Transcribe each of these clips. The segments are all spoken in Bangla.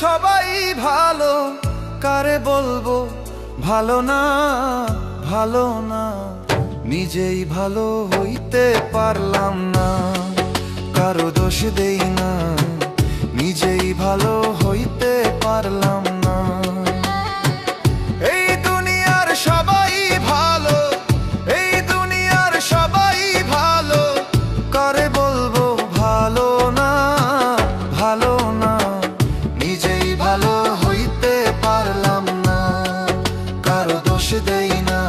সবাই ভালো, কারে বলবো ভালো না, ভালো না। নিজেই ভালো হইতে পারলাম না, কারো দোষ দেই না, নিজেই ভালো হইতে পারলাম না। এই দুনিয়ার সবাই ভালো, এই দুনিয়ার সবাই ভালো, কারে বলবো ভালো না, ভালো না। নিজেই ভালো হইতে পারলাম না, কারো দোষ দেই না,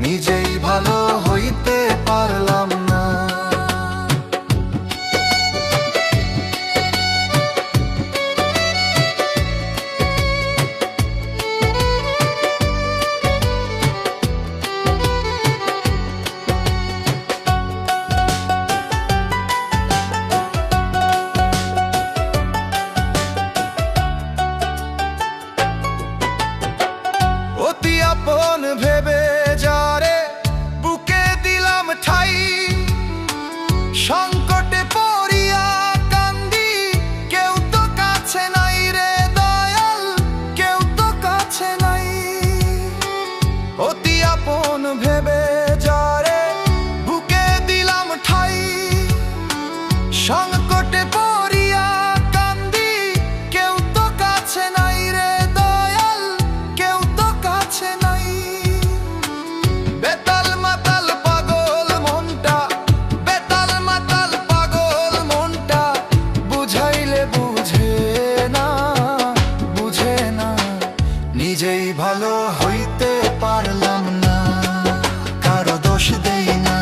নিজেই ভালো হইতে পারলাম না। অতি আপন ভেবে যারে বুকে দিলাম ঠাই, সংকটে পড়িয়া কান্দি, কেউ তো কাছে নাই রে দয়াল, কেউ তো কাছে নাই। অতি আপন ভেবে যারে বুকে দিলাম ঠাই, সংকটে পড়িয়া কান্দি, কেউ তো কাছে নাই রে দয়াল, কেউ তো কাছে নাই। বেতাল মাতাল পাগল মনটা, বেতাল মাতাল পাগল মনটা, বুঝাইলে বুঝে না, বুঝে না। নিজেই ভালো হইতে পারলাম না, কারো দোষ দেই না,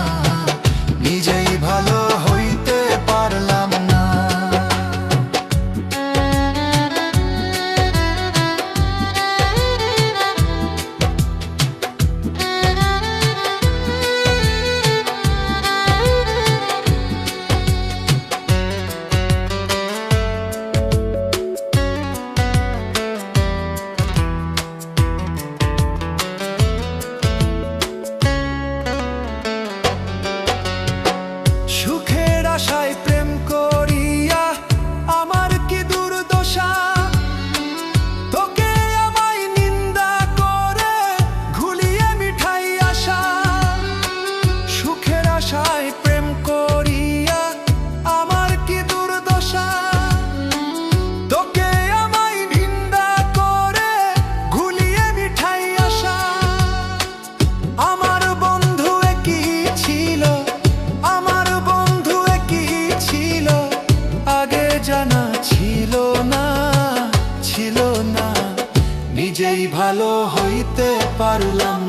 নিজেই ভালো হইতে পারলাম না। সুখের আশায় প্রেম করিয়া আমার কি দুর্দশা, তোকে আমায় নিন্দা করে ঘুলিয়ে মিঠাই আশা। সুখের আশায় প্রেম করিয়া আমার কি দুর্দশা, তোকে আমায় নিন্দা করে ঘুলিয়ে মিঠাই আশা। আমার বন্ধু একই ছিল, আমার বন্ধু একই ছিল, আগে জানা ছিল না, ছিল না। নিজেই ভালো হইতে পারলাম